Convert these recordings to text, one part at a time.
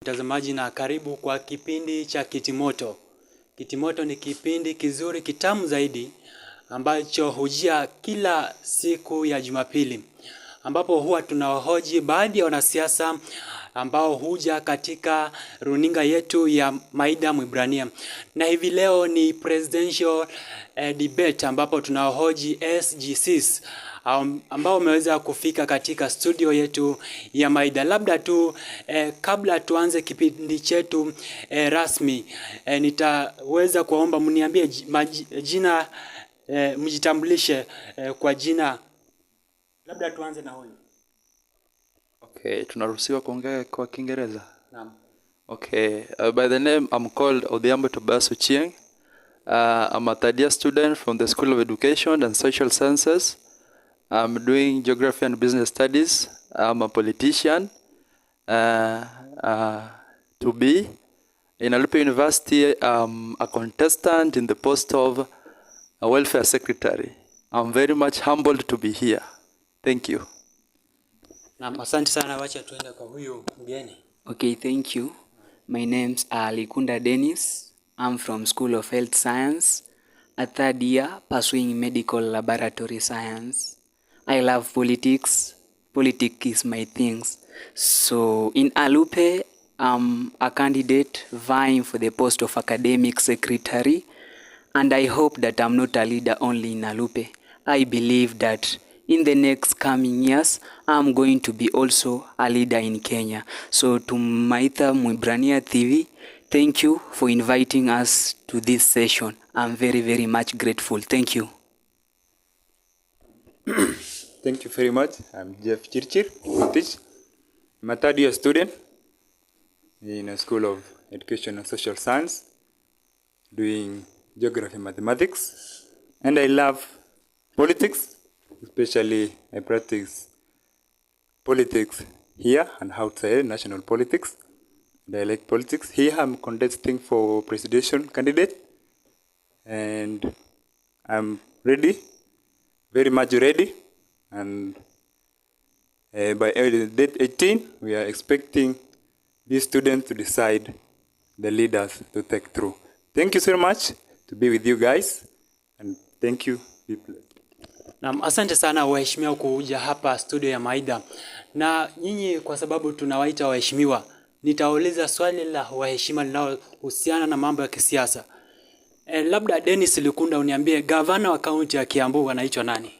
Mtazamaji na karibu kwa kipindi cha Kiti Moto. Kiti Moto ni kipindi kizuri kitamu zaidi ambacho hujia kila siku ya Jumapili, ambapo huwa tunawahoji baadhi ya wanasiasa ambao huja katika runinga yetu ya Maida Mwibrania. Na hivi leo ni presidential debate ambapo tunawahoji SGCs ambao umeweza kufika katika studio yetu ya Maida. Labda tu kabla tuanze kipindi chetu rasmi, nitaweza kuomba mniambie jina, mjitambulishe kwa jina. Labda tuanze na huyu. Okay, tunaruhusiwa kuongea kwa Kiingereza? Naam. Okay, by the name I'm called Odhiambo Tobius. I'm a third year student from the School of Education and Social Sciences. I'm doing Geography and Business Studies. I'm a politician. To be in Alupe University, I'm a contestant in the post of a Welfare Secretary. I'm very much humbled to be here. Thank you. Naam, asante sana, wacha tuende kwa huyu mgeni. Okay, thank you. My name's Likunda Dennis. I'm from School of Health Science, a third year pursuing medical laboratory science. I love politics. Politics is my things. So in Alupe, I'm a candidate vying for the post of academic secretary, and I hope that I'm not a leader only in Alupe. I believe that in the next coming years, I'm going to be also a leader in Kenya. So to Maida Mwibrania TV, thank you for inviting us to this session. I'm very, very much grateful. Thank you. Thank you very much. I'm Jeff Chirchir. I'm a third year student in a School of Education and Social Science, doing Geography and Mathematics. And I love politics, especially I practice politics here and outside, national politics. And I like politics. Here I'm contesting for presidential candidate. And I'm ready, very much ready. And by date 18, we are expecting these students to decide the leaders to take through. Thank you so much to be with you guys, and thank you people. Naam, asante sana waheshimiwa kuja hapa studio ya Maida. Na nyinyi kwa sababu tunawaita waheshimiwa, nitauliza swali la waheshima linalohusiana na mambo ya kisiasa. Labda Dennis Likunda, uniambie gavana wa kaunti ya Kiambu anaitwa nani?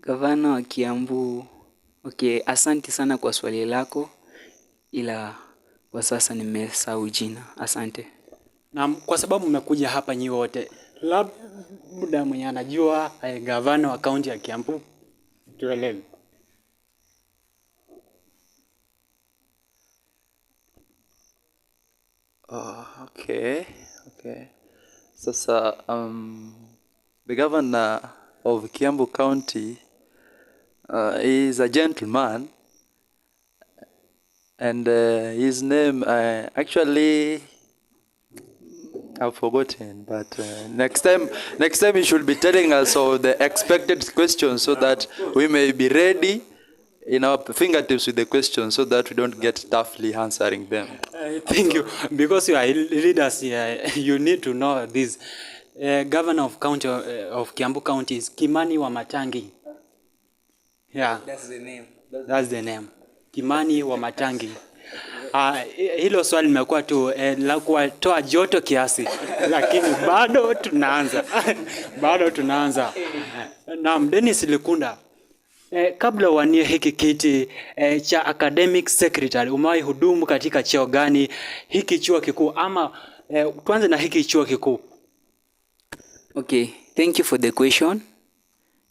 Gavana wa Kiambu. Okay, asante sana kwa swali lako, ila kwa sasa nimesahau jina. Asante. Na kwa sababu mmekuja hapa nyi wote, labda mwenye anajua gavana wa kaunti ya Kiambu tuelewe. Okay. Sasa, the governor of Kiambu County is a gentleman, and his name actually I've forgotten, but next time you should be telling us of the expected questions so that we may be ready in our fingertips with the questions so that we don't get toughly answering them. Thank you. Because you are leaders here, you need to know this. Governor of county of Kiambu County is Kimani wa Matangi. Yeah. That's the name. That's the name. Kimani wa Matangi. Hilo swali limekuwa tu la kutoa joto kiasi, lakini bado tunaanza. Naam, Dennis Likunda, kabla uwanie hiki kiti cha academic secretary, umewahi hudumu katika cheo gani hiki chuo kikuu, ama tuanze na hiki chuo kikuu? Okay, thank you for the question.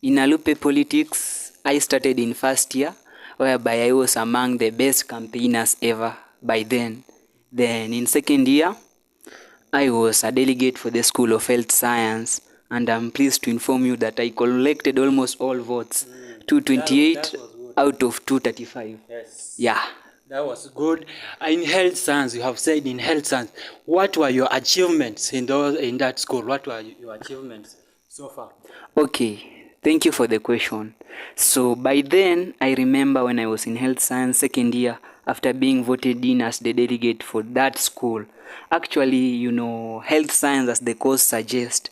In Alupe politics, I started in first year, whereby I was among the best campaigners ever by then. Then in second year, I was a delegate for the School of Health Science, and I'm pleased to inform you that I collected almost all votes, 228 out of 235. Yes. Yeah. That was good. In health science, you have said in health science, what were your achievements in that school? What were your achievements so far? Okay, Thank you for the question. So by then, I remember when I was in health science second year, after being voted in as the delegate for that school. Actually, health science, as the course suggests,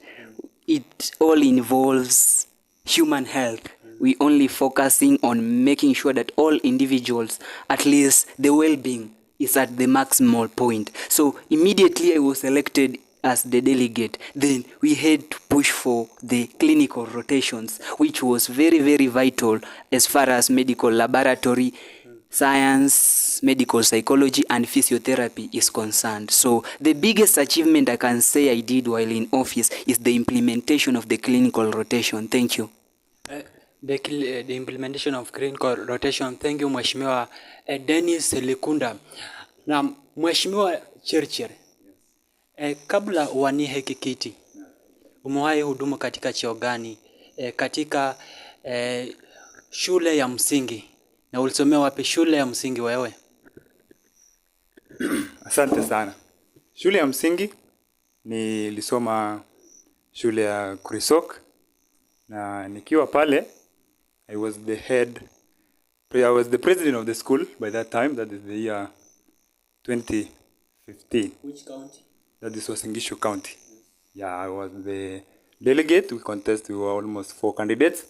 it all involves human health. We only focusing on making sure that all individuals, at least the well-being, is at the maximal point. So immediately I was elected as the delegate. Then we had to push for the clinical rotations, which was very, very vital as far as medical laboratory science, medical psychology, and physiotherapy is concerned. So the biggest achievement I can say I did while in office is the implementation of the clinical rotation. Thank you. The implementation of clinical rotation. Thank you, Mheshimiwa Dennis Likunda. Na Mheshimiwa Chirchir, kabla uwanie hiki kiti, umewahi hudumu katika cheo gani katika shule ya msingi, na ulisomea wapi shule ya msingi wewe? Asante sana. Shule ya msingi nilisoma shule ya Kurisok, na nikiwa pale I was the president of the school by that time. That is the year 2015. Which county? That is Wasingishu County. Yeah, I was the delegate. We contested, we were almost 4 candidates,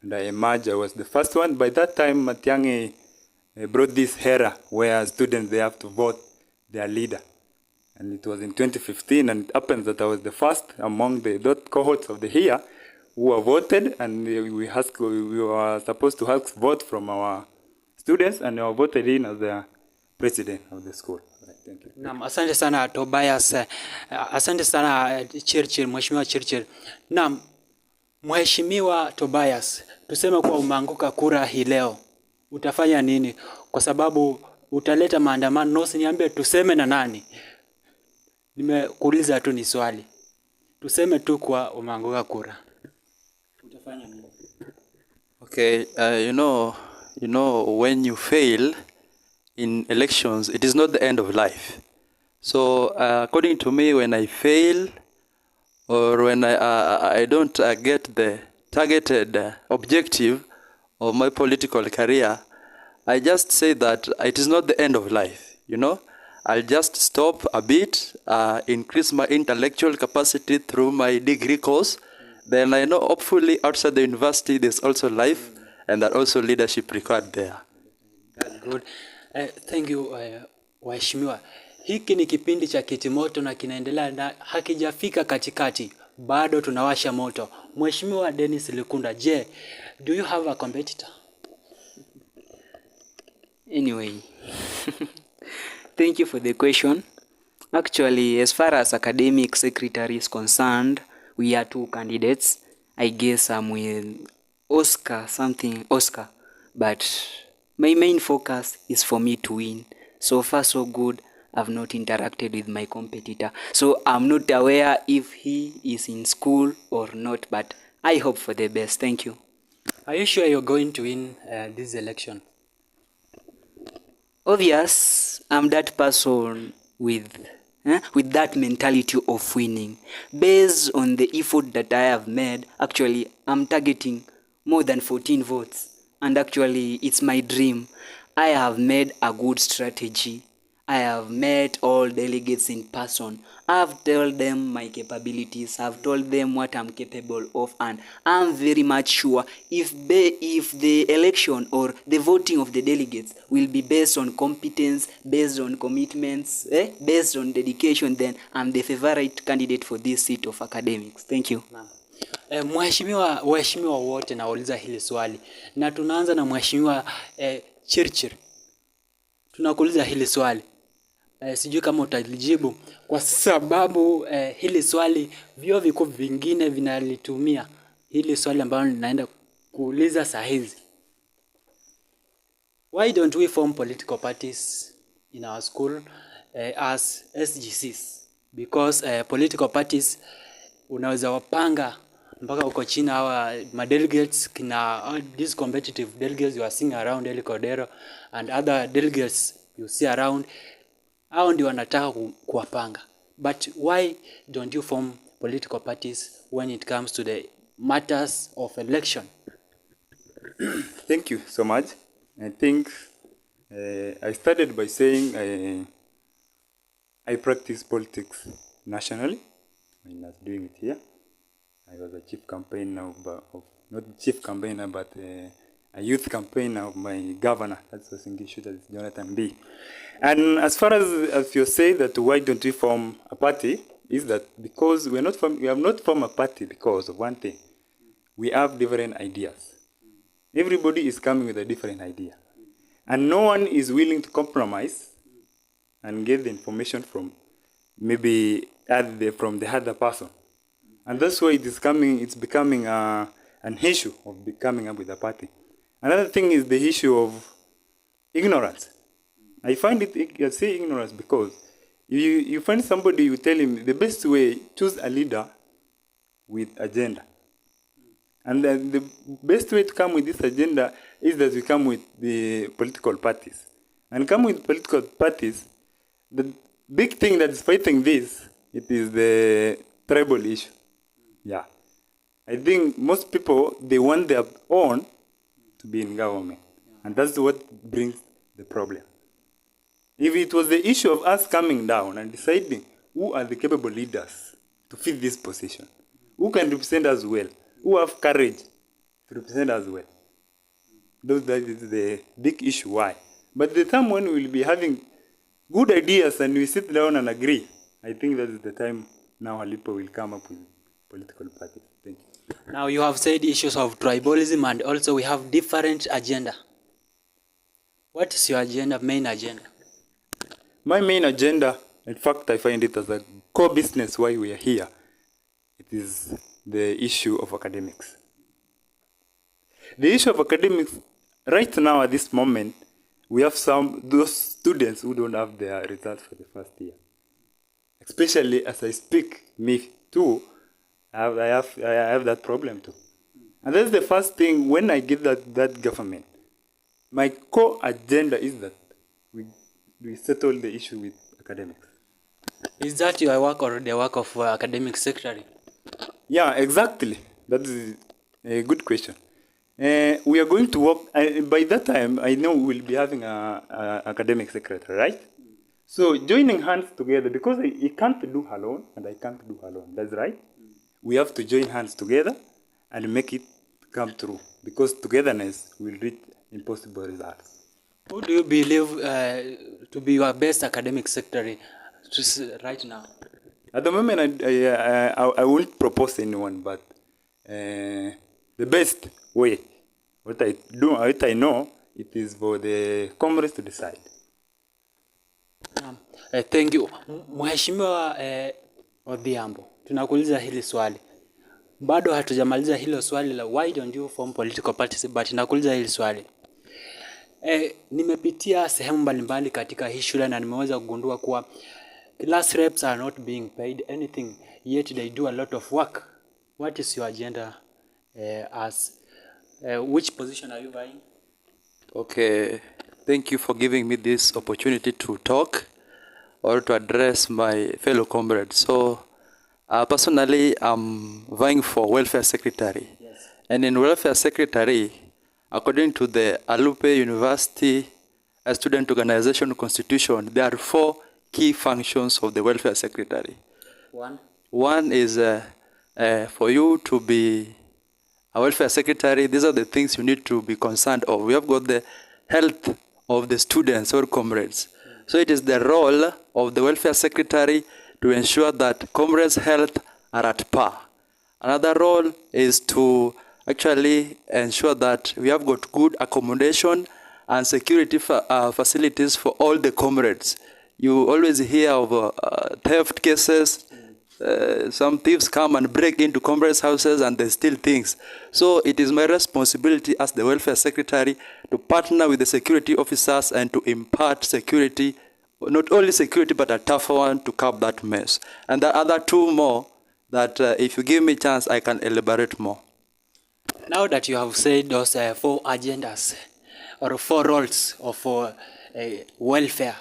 and I emerged. I was the first one. By that time, Matiang'i brought this era where students, they have to vote their leader. And it was in 2015, and it happens that I was the first among the cohorts of the year who were voted, and we were supposed to ask vote from our students, and we were voted in as the president of the school. Thank you. Naam, asante sana Tobias. Asante sana Chirchir, Mheshimiwa Chirchir. Naam, Mheshimiwa Tobias, tuseme kwa umeanguka kura hii leo, utafanya nini? Kwa sababu utaleta maandamano, no, usiniambie tuseme na nani. Nimekuuliza tu ni swali. Tuseme tu kwa umeanguka kura. Utafanya nini? Okay, when you fail in elections, it is not the end of life. So according to me, when I fail or when I don't get the targeted objective of my political career, I just say that it is not the end of life. I'll just stop a bit, increase my intellectual capacity through my degree course. Then I know hopefully outside the university there's also life and that also leadership required there. That's good. Thank you, Waheshimiwa. Hiki ni kipindi cha Kiti Moto na kinaendelea na hakijafika katikati. Bado tunawasha moto. Mheshimiwa Dennis Likunda, je, do you have a competitor? Anyway, thank you for the question. Actually, as far as academic secretary is concerned, we are 2 candidates. I guess I'm with Oscar, but my main focus is for me to win. So far so good. I've not interacted with my competitor, so I'm not aware if he is in school or not, but I hope for the best. Thank you. Are you sure you're going to win this election? Obvious, I'm that person with that mentality of winning. Based on the effort that I have made, actually, I'm targeting more than 14 votes. And actually, it's my dream. I have made a good strategy. I have met all delegates in person. I've told them my capabilities. I've told them what I'm capable of. And I'm very much sure if the election or the voting of the delegates will be based on competence, based on commitments, based on dedication, then I'm the favorite candidate for this seat of academics. Thank you. Waheshimiwa wote nauliza hili swali. Na tunaanza na Mheshimiwa Chirchir. Tunakuuliza hili swali. Sijui kama utalijibu kwa sababu hili swali vyuo vikuu vingine vinalitumia hili swali ambalo ninaenda kuuliza saa hizi. Why don't we form political parties in our school as SGCs? Because political parties unaweza wapanga mpaka uko chini hawa delegates these competitive delegates you are seeing around El Cordero and other delegates you see around. Hao ndio wanataka kuwapanga. But why don't you form political parties when it comes to the matters of election? Thank you so much. I think I started by saying I practice politics nationally. When I was doing it here, I was a chief campaigner of not chief campaigner, but a youth campaigner of my governor. That's the English, that is Jonathan B. And as far as you say that why don't we form a party, is that because we have not formed a party because of one thing. We have different ideas. Everybody is coming with a different idea. And no one is willing to compromise and get the information from maybe from the other person. And that's why it's becoming an issue of coming up with a party. Another thing is the issue of ignorance. I find I say ignorance because you find somebody, you tell him the best way, choose a leader with agenda. And then the best way to come with this agenda is that we come with the political parties. And come with political parties, the big thing that is fighting this, it is the tribal issue. Yeah. I think most people, they want their own to be in government. And that's what brings the problem. If it was the issue of us coming down and deciding who are the capable leaders to fit this position, who can represent us well, who have courage to represent us well, that is the big issue. Why? But the time when we will be having good ideas and we sit down and agree, I think that is the time now Alipo will come up with political parties. Thank you. Now you have said issues of tribalism and also we have different agenda. What is your agenda, main agenda? My main agenda, in fact, I find it as a core business why we are here. It is the issue of academics. The issue of academics, right now at this moment, we have those students who don't have their results for the first year. Especially as I speak, me too, I have that problem too. And that's the first thing when I get that government. My core agenda is that we settle the issue with academics. Is that your work or the work of academic secretary? Yeah, exactly. That is a good question. We are going to work, by that time, I know we'll be having an academic secretary, right? So joining hands together, because he can't do alone, and I can't do alone, that's right. We have to join hands together and make it come true, because togetherness will reach impossible results. Who do you believe to be your best academic secretary right now? At the moment, I won't propose anyone, but the best way, what I know, it is for the Congress to decide. Thank you. Mheshimiwa Odhiambo, tunakuuliza hili swali. Bado hatujamaliza hilo swali la why don't you form political parties, but nakuuliza hili swali. Nimepitia sehemu mbalimbali katika hii shule na nimeweza kugundua kuwa class reps are not being paid anything, yet they do a lot of work. What is your agenda which position are you vying? Okay, thank you for giving me this opportunity to talk or to address my fellow comrades. So, personally, I'm vying for welfare secretary. Yes. And in welfare secretary, according to the Alupe University Student Organization Constitution, there are 4 key functions of the welfare secretary. One is for you to be a welfare secretary. These are the things you need to be concerned of. We have got the health of the students or comrades. So it is the role of the welfare secretary to ensure that comrades' health are at par. Another role is to actually ensure that we have got good accommodation and security facilities for all the comrades. You always hear of theft cases. Some thieves come and break into comrades' houses and they steal things. So it is my responsibility as the welfare secretary to partner with the security officers and to impart security, not only security but a tougher one to curb that mess. And the other 2 more that if you give me a chance, I can elaborate more. Now that you have said those 4 agendas or 4 roles of welfare,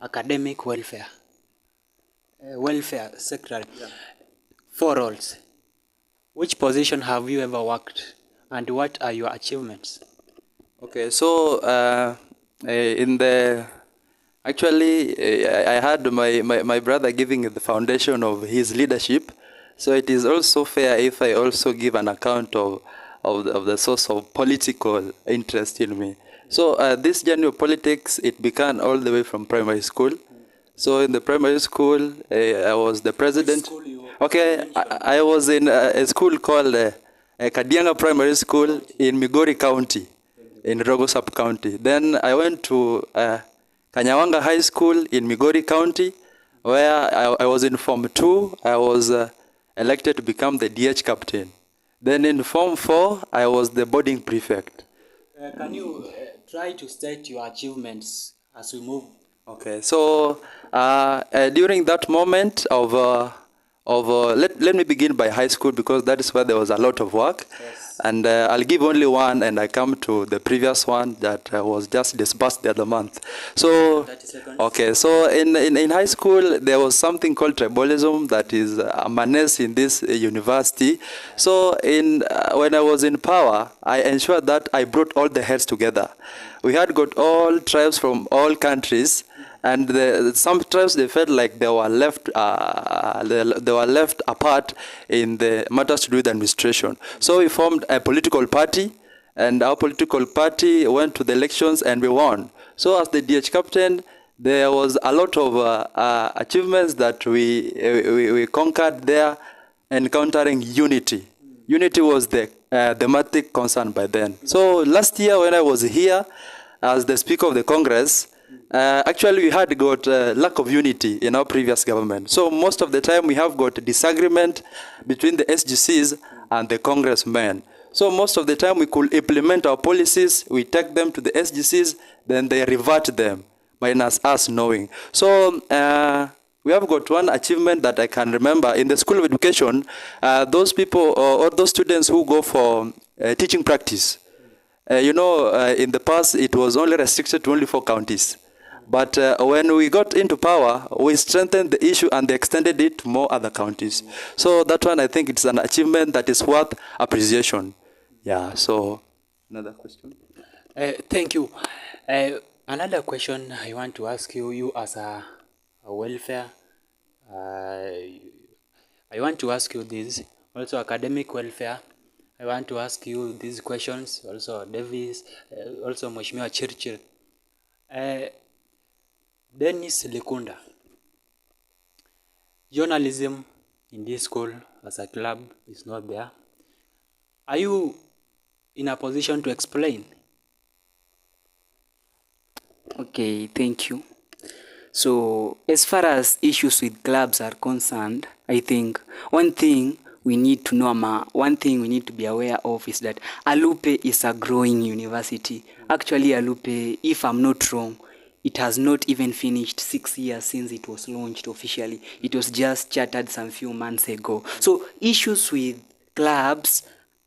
academic welfare secretary, 4 roles. which position have you ever worked and what are your achievements? Okay, so in the actually I had my brother giving the foundation of his leadership, so it is also fair if I also give an account of the source of political interest in me. So this journey of politics, it began all the way from primary school. So in the primary school, I was the president. Okay, I was in a school called Kadianga Primary School in Migori County, in Rogo Sub-County. Then I went to Kanyawanga High School in Migori County, where I was in Form 2. I was elected to become the DH captain. Then in Form 4, I was the boarding prefect. Can you try to state your achievements as we move? Okay, so during that moment let me begin by high school because that is where there was a lot of work. Yes. And I'll give only one and I come to the previous one that was just disbursed the other month. So, 30 seconds. okay, so in high school, there was something called tribalism that is a menace in this university. So when I was in power, I ensured that I brought all the heads together. We had got all tribes from all countries, and some tribes, they felt like they were left apart in the matters to do with administration. So we formed a political party, and our political party went to the elections and we won. So as the DH captain, there was a lot of achievements that we conquered there, encountering unity. Unity was the thematic concern by then. So last year when I was here as the Speaker of the Congress, actually we had got lack of unity in our previous government. So most of the time we have got disagreement between the SGCs and the congressmen. So most of the time we could implement our policies, we take them to the SGCs, then they revert them, minus us knowing. So we have got one achievement that I can remember in the School of Education. Those people or those students who go for teaching practice, in the past it was only restricted to only 4 counties. But when we got into power, we strengthened the issue and they extended it to more other counties. So that one, I think it's an achievement that is worth appreciation. Yeah, so another question? Thank you. Another question I want to ask you as a welfare, I want to ask you this, also academic welfare. I want to ask you these questions, also Davis, also Mheshimiwa Chirchir. Dennis Likunda, journalism in this school as a club is not there. Are you in a position to explain? Okay, thank you. So, as far as issues with clubs are concerned, I think one thing we need to know, one thing we need to be aware of is that Alupe is a growing university. Actually, Alupe, if I'm not wrong, it has not even finished 6 years since it was launched officially. It was just chartered some few months ago. So issues with clubs,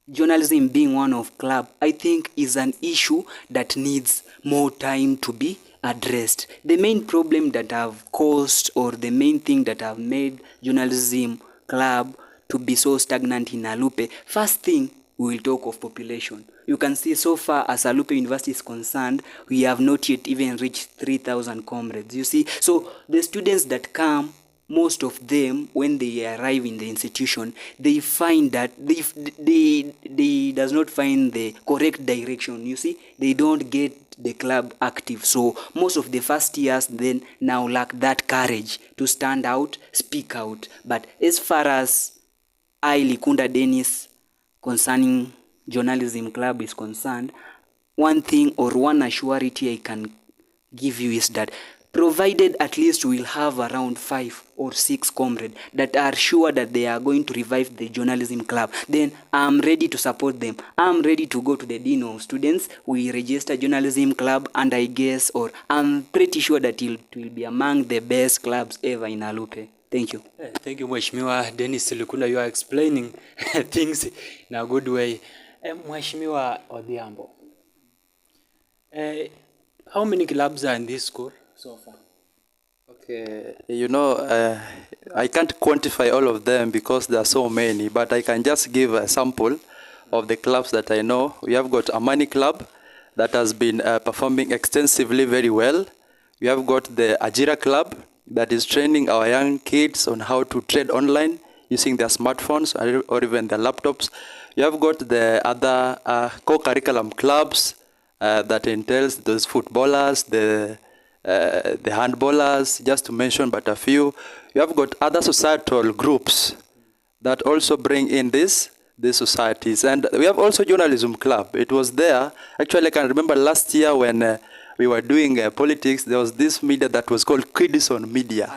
journalism being one of club, I think is an issue that needs more time to be addressed. The main problem that have caused, or the main thing that have made journalism club to be so stagnant in Alupe, first thing, we will talk of population. You can see so far as Alupe University is concerned, we have not yet even reached 3,000 comrades. You see, so the students that come, most of them, when they arrive in the institution, they find that they does not find the correct direction. You see, they don't get the club active. So most of the first years then now lack that courage to stand out, speak out. But as far as Likunda Dennis concerning journalism club is concerned, one thing or one assurity I can give you is that provided at least we'll have around 5 or 6 comrades that are sure that they are going to revive the journalism club, then I'm ready to support them. I'm ready to go to the dean of students, we register journalism club, and I guess, or I'm pretty sure that it will be among the best clubs ever in Alupe. Thank you. Thank you, Mheshimiwa Dennis Likunda. You are explaining things in a good way. Mheshimiwa Odhiambo, how many clubs are in this school so far? Okay. Okay, I can't quantify all of them because there are so many, but I can just give a sample of the clubs that I know. We have got Amani Club that has been performing extensively very well. We have got the Ajira Club that is training our young kids on how to trade online using their smartphones or even their laptops. You have got the other co-curriculum clubs that entails those footballers, the handballers, just to mention but a few. You have got other societal groups that also bring in these societies. And we have also journalism club. It was there. Actually, I can remember last year when we were doing politics, there was this media that was called Kidison Media.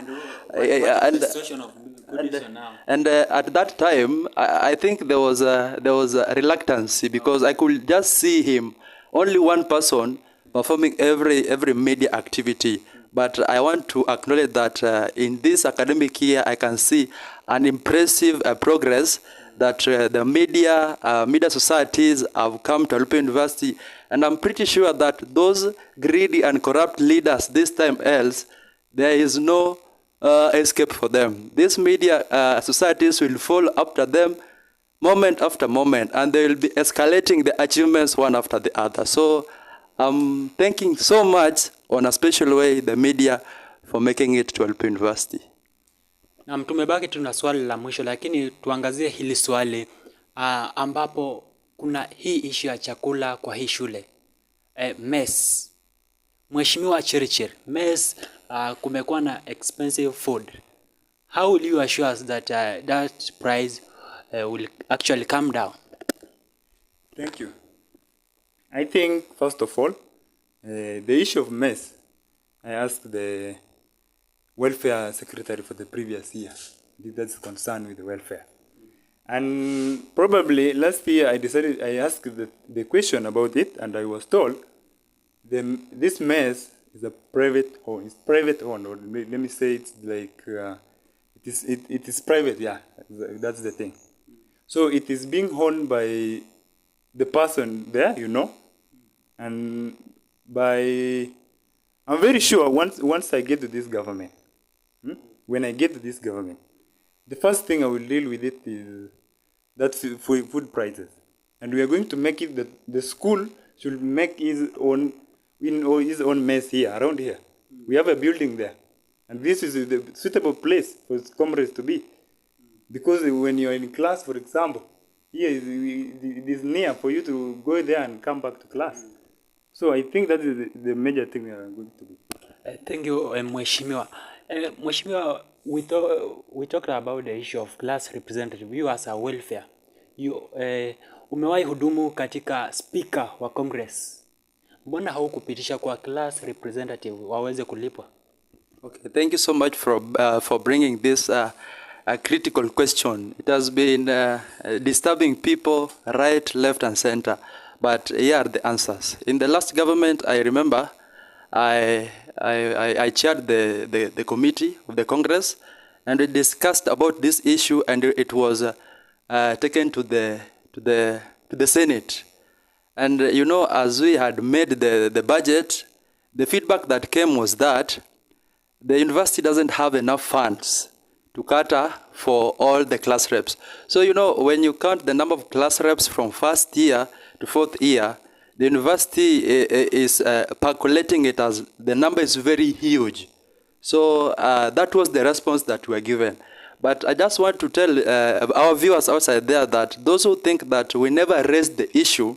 And the situation of Kidison now? And at that time, I think there was a reluctancy because I could just see him, only one person performing every media activity. But I want to acknowledge that in this academic year, I can see an impressive progress that the media societies have come to Alupe University. And I'm pretty sure that those greedy and corrupt leaders this time else, there is no escape for them. These media societies will follow after them moment after moment, and they will be escalating the achievements one after the other. So I'm thanking so much on a special way the media for making it to Alupe University. Na tumebaki tuna swali la mwisho, lakini tuangazie hili swali ambapo kuna hii issue ya chakula kwa hii shule. Mess. Mheshimiwa Chirchir, mess kumekuwa na expensive food. How will you assure us that that price will actually come down? Thank you. I think, first of all, the issue of mess, I asked the welfare secretary for the previous year. That's concerned with the welfare. And probably last year I asked the question about it, and I was told this mess is a private owned. It's private owned, or let me say it's like it is private. Yeah, that's the thing. So it is being owned by the person there, and I'm very sure once I get to this government, when I get to this government, the first thing I will deal with it is that's food prices, and we are going to make it that the school should make his own mess here around here. We have a building there, and this is the suitable place for comrades to be, because when you are in class, for example, here it is near for you to go there and come back to class. So I think that is the major thing we are going to do. Thank you, Mheshimiwa. Mheshimiwa, we talked about the issue of class representative. You as a welfare, umewahi hudumu katika speaker wa Congress. Mbona haukupitisha kwa class representative waweze kulipwa? Okay, thank you so much for bringing this a critical question. It has been disturbing people right, left, and center. But here are the answers. In the last government, I remember I chaired the committee of the Congress, and we discussed about this issue, and it was taken to the Senate. And as we had made the budget, the feedback that came was that the university doesn't have enough funds to cater for all the class reps. So when you count the number of class reps from first year to fourth year, the university is calculating it as the number is very huge. So that was the response that we were given. But I just want to tell our viewers outside there that those who think that we never raised the issue,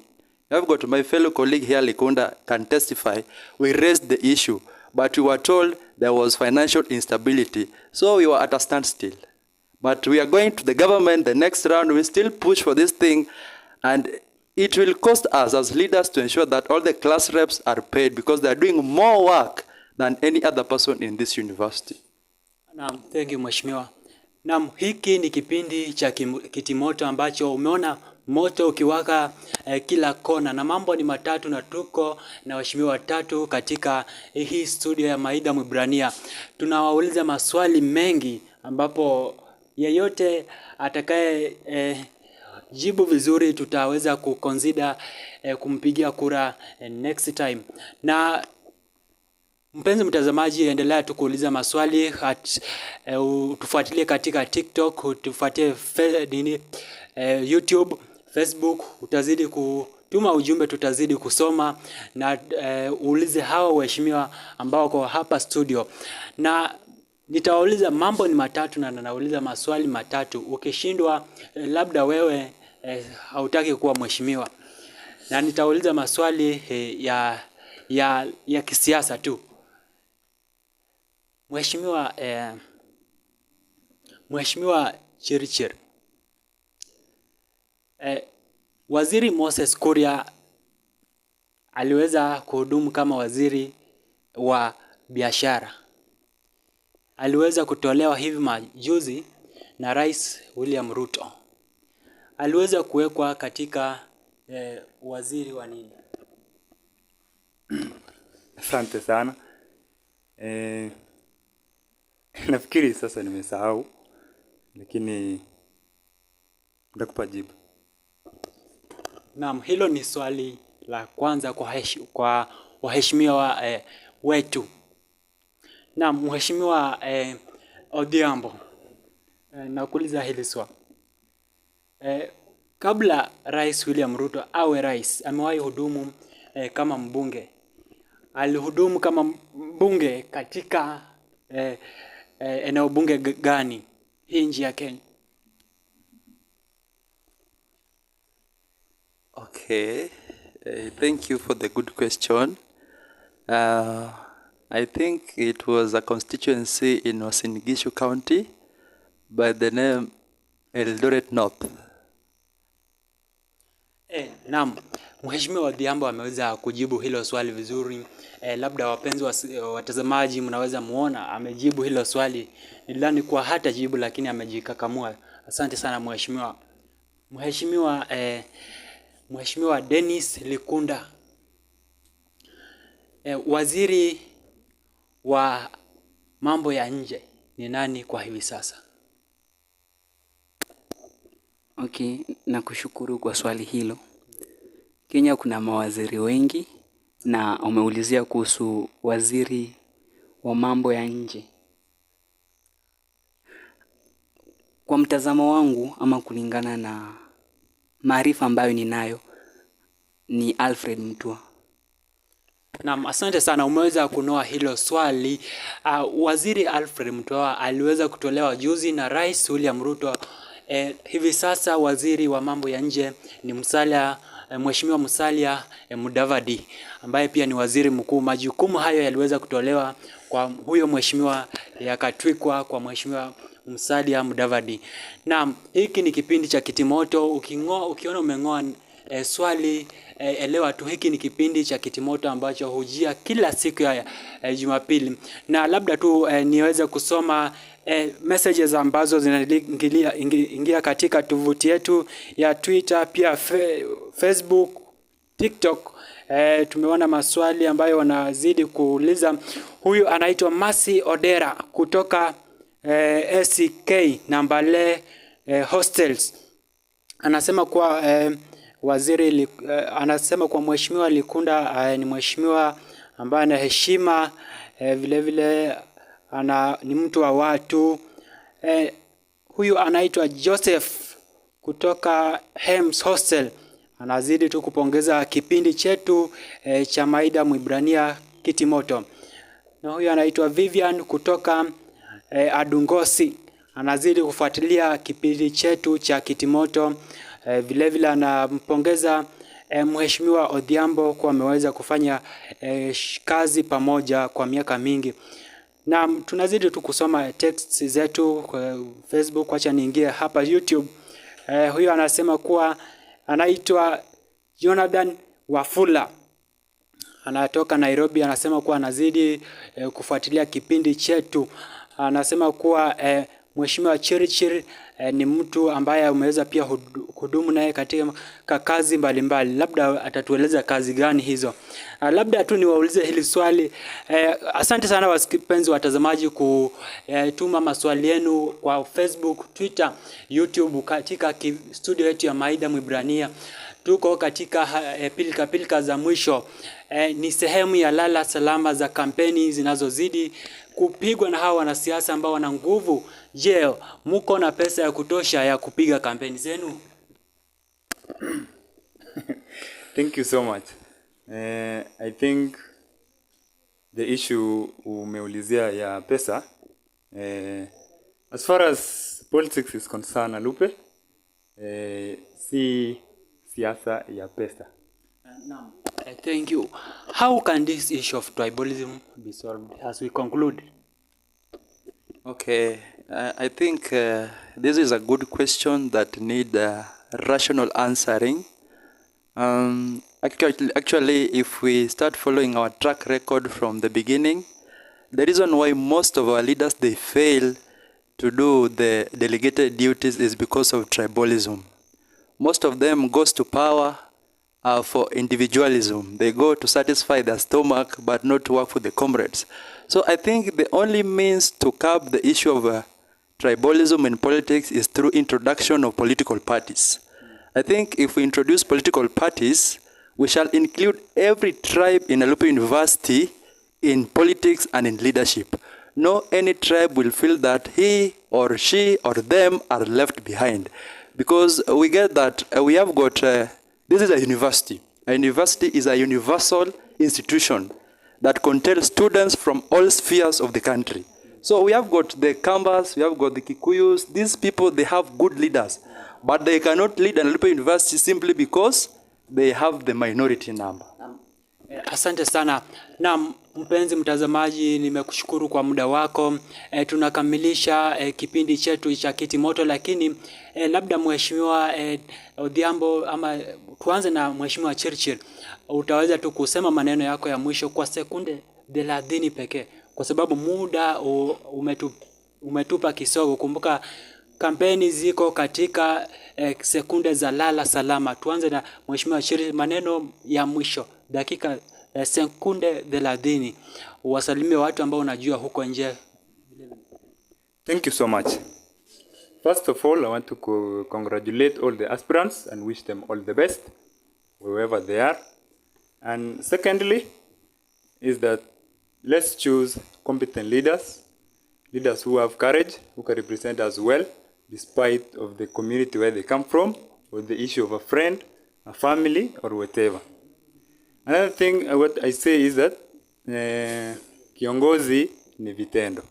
I've got my fellow colleague here, Likunda, can testify, we raised the issue, but we were told there was financial instability. So we were at a standstill. But we are going to the government the next round, we still push for this thing, and it will cost us as leaders to ensure that all the class reps are paid because they are doing more work than any other person in this university. Naam, thank you Mheshimiwa. Naam, hiki ni kipindi cha Kiti Moto ambacho umeona moto ukiwaka kila kona, na mambo ni matatu, na tuko na waheshimiwa watatu katika hii studio ya Maida Mwibrania. Tunawauliza maswali mengi ambapo yeyote atakaye jibu vizuri tutaweza kuconsider kumpigia kura next time. Na Mpenzi mtazamaji, endelea tu kuuliza maswali, tufuatilie katika TikTok, tufuatilie YouTube, Facebook, utazidi kutuma ujumbe, tutazidi kusoma na uulize hawa waheshimiwa ambao wako hapa studio. Na nitawauliza mambo ni matatu na nauliza maswali matatu. Ukishindwa labda wewe hautaki kuwa mheshimiwa. Na nitauliza maswali ya kisiasa tu. Mheshimiwa Chirchir, Waziri Moses Kuria aliweza kuhudumu kama waziri wa biashara. Aliweza kutolewa hivi majuzi na Rais William Ruto. Aliweza kuwekwa katika waziri wa nini? Asante sana. Nafikiri sasa nimesahau, lakini nitakupa jibu. Naam, hilo ni swali la kwanza kwa waheshimiwa wetu. Naam, Mheshimiwa Odhiambo, nakuuliza hili swali. Kabla Rais William Ruto awe rais, amewahi hudumu kama mbunge. Alihudumu kama mbunge katika eneo bunge gani hii nchi ya Kenya? Okay, thank you for the good question. I think it was a constituency in Uasin Gishu County by the name Eldoret North. Naam, Mheshimiwa Odhiambo ameweza kujibu hilo swali vizuri. Labda wapenzi watazamaji mnaweza muona amejibu hilo swali. Nilidhani kuwa hata jibu lakini amejikakamua. Asante sana mheshimiwa. Mheshimiwa Dennis Likunda, waziri wa mambo ya nje ni nani kwa hivi sasa? Okay, nakushukuru kwa swali hilo. Kenya kuna mawaziri wengi na umeulizia kuhusu waziri wa mambo ya nje. Kwa mtazamo wangu ama kulingana na maarifa ambayo ninayo ni Alfred Mutua. Naam, asante sana, umeweza kunoa hilo swali. Waziri Alfred Mutua aliweza kutolewa juzi na Rais William Ruto. Hivi sasa waziri wa mambo ya nje ni Mheshimiwa Musalia Mudavadi ambaye pia ni waziri mkuu. Majukumu hayo yaliweza kutolewa kwa huyo mheshimiwa yakatwikwa kwa Mheshimiwa Musalia Mudavadi. Naam, hiki ni kipindi cha Kiti Moto. Ukiona umeng'oa swali, elewa tu hiki ni kipindi cha Kiti Moto ambacho hujia kila siku ya Jumapili. Na labda tu niweze kusoma messages ambazo zinaingia katika tovuti yetu ya Twitter, pia Facebook, TikTok. Tumeona maswali ambayo wanazidi kuuliza. Huyu anaitwa Masi Odera kutoka SK Nambale Hostels. Anasema kwa anasema kwa Mheshimiwa Likunda ni mheshimiwa ambaye ana heshima, vile vile ni mtu wa watu. Huyu anaitwa Joseph kutoka Hems Hostel. Anazidi tu kupongeza kipindi chetu cha Maida Mwibrania Kiti Moto. Na huyu anaitwa Vivian kutoka Adungosi. Anazidi kufuatilia kipindi chetu cha Kiti Moto. Vile vile anampongeza Mheshimiwa Odhiambo kwa ameweza kufanya kazi pamoja kwa miaka mingi. Na tunazidi tu kusoma texts zetu kwa Facebook. Acha niingie hapa YouTube. Huyo anasema kuwa anaitwa Jonathan Wafula. Anatoka Nairobi, anasema kuwa anazidi kufuatilia kipindi chetu. Anasema kuwa Mheshimiwa Chirchir ni mtu ambaye umeweza pia kudumu naye katika kazi mbalimbali. Labda atatueleza kazi gani hizo. Labda tu niwaulize hili swali. Asante sana wapenzi watazamaji kutuma maswali yenu kwa Facebook, Twitter, YouTube katika studio yetu ya Maida Mwibrania. tuko katika pilika pilika za mwisho. Ni sehemu ya lala salama za kampeni zinazozidi kupigwa na hawa wanasiasa ambao wana nguvu. Je, mko na pesa ya kutosha ya kupiga kampeni zenu? Thank you so much. I think the issue umeulizia ya pesa, as far as politics is concerned, Alupe, si siasa ya pesa. Thank you. How can this issue of tribalism be solved as we conclude? Okay, I think this is a good question that need rational answering. Actually, if we start following our track record from the beginning, the reason why most of our leaders, they fail to do the delegated duties is because of tribalism. Most of them goes to power for individualism. They go to satisfy their stomach, but not to work for the comrades. So I think the only means to curb the issue of tribalism in politics is through introduction of political parties. I think if we introduce political parties, we shall include every tribe in Alupe University in politics and in leadership. No any tribe will feel that he or she or them are left behind. Because we get that we have got, this is a university. A university is a universal institution that contains students from all spheres of the country. So we have got the Kambas, we have got the Kikuyus. These people, they have good leaders. But they cannot lead an Alupe University simply because they have the minority number. Asante sana. Na mpenzi mtazamaji, nimekushukuru kwa muda wako. Tunakamilisha kipindi chetu cha Kiti Moto, lakini labda mheshimiwa Odhiambo, ama tuanze na mheshimiwa Chirchir. Utaweza tu kusema maneno yako ya mwisho kwa sekunde 30 pekee, kwa sababu muda umetupa kisogo. Kumbuka kampeni ziko katika sekunde za lala salama. Tuanze na mheshimiwa Chirchir, maneno ya mwisho, dakika sekunde 30. Wasalimie watu ambao unajua huko nje. Thank you so much. First of all, I want to congratulate all the aspirants and wish them all the best, wherever they are. And secondly, is that let's choose competent leaders, leaders who have courage, who can represent us well, despite of the community where they come from, or the issue of a friend, a family, or whatever. Another thing, what I say is that kiongozi ni vitendo.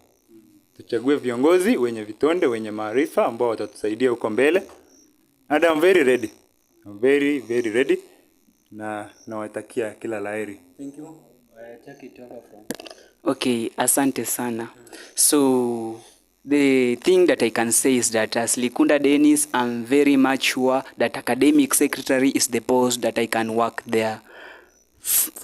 Tuchague viongozi wenye vitonde, wenye maarifa ambao watatusaidia huko mbele. And I'm very ready. I'm very, very ready. Na nawatakia kila laheri. Thank you. Take it over from. Okay, asante sana. So the thing that I can say is that as Likunda Dennis, I'm very much sure that academic secretary is the post that I can work there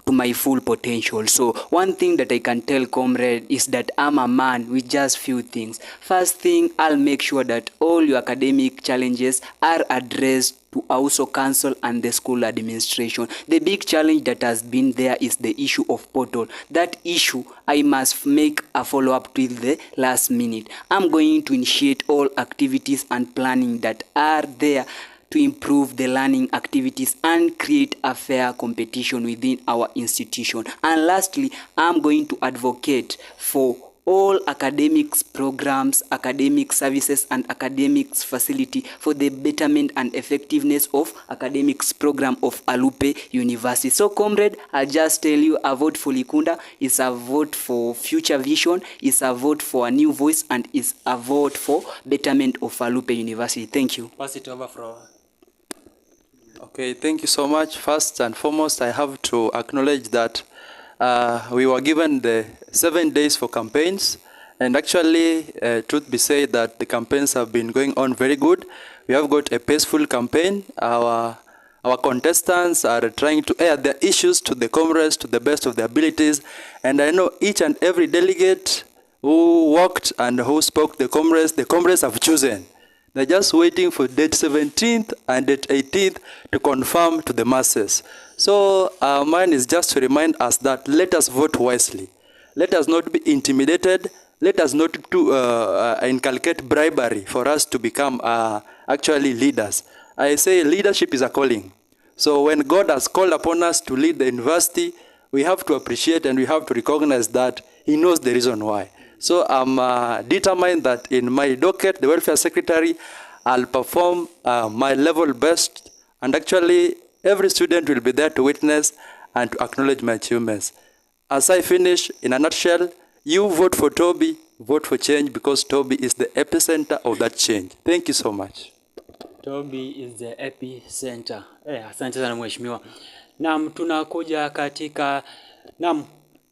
to my full potential. So one thing that I can tell comrade is that I'm a man with just few things. First thing, I'll make sure that all your academic challenges are addressed to also council and the school administration. The big challenge that has been there is the issue of portal. That issue, I must make a follow-up till the last minute. I'm going to initiate all activities and planning that are there to improve the learning activities and create a fair competition within our institution. And lastly, I'm going to advocate for all academics programs, academic services and academics facility for the betterment and effectiveness of academics program of Alupe University. So comrade, I'll just tell you, a vote for Likunda is a vote for future vision, is a vote for a new voice, and is a vote for betterment of Alupe University. Thank you. Pass it over from. Okay, thank you so much. First and foremost, I have to acknowledge that we were given the 7 days for campaigns, and actually, truth be said, that the campaigns have been going on very good. We have got a peaceful campaign. Our contestants are trying to air their issues to the comrades to the best of their abilities, and I know each and every delegate who worked and who spoke to the comrades have chosen. They're just waiting for date 17th and date 18th to confirm to the masses. So mine is just to remind us that let us vote wisely. Let us not be intimidated. Let us not inculcate bribery for us to become actually leaders. I say leadership is a calling. So when God has called upon us to lead the university, we have to appreciate and we have to recognize that He knows the reason why. So I'm determined that in my docket, the welfare secretary, I'll perform my level best, and actually every student will be there to witness and to acknowledge my achievements. As I finish, in a nutshell, you vote for Toby, vote for change, because Toby is the epicenter of that change. Thank you so much. Toby is the epicenter. Asante sana mheshimiwa. Naam, tunakuja katika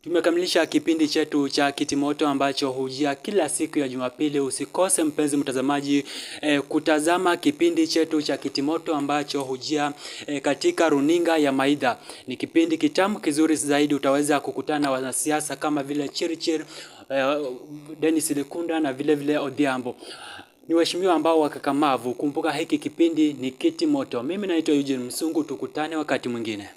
tumekamilisha kipindi chetu cha Kiti Moto ambacho hujia kila siku ya Jumapili. Usikose mpenzi mtazamaji kutazama kipindi chetu cha Kiti Moto ambacho hujia katika runinga ya Maidha. Ni kipindi kitamu kizuri zaidi, utaweza kukutana na wanasiasa kama vile Chirchir, Likunda na vile Odhiambo. Ni waheshimiwa ambao wakakamavu. Kumbuka hiki kipindi ni Kiti Moto. Mimi naitwa Eugene Msungu, tukutane wakati mwingine.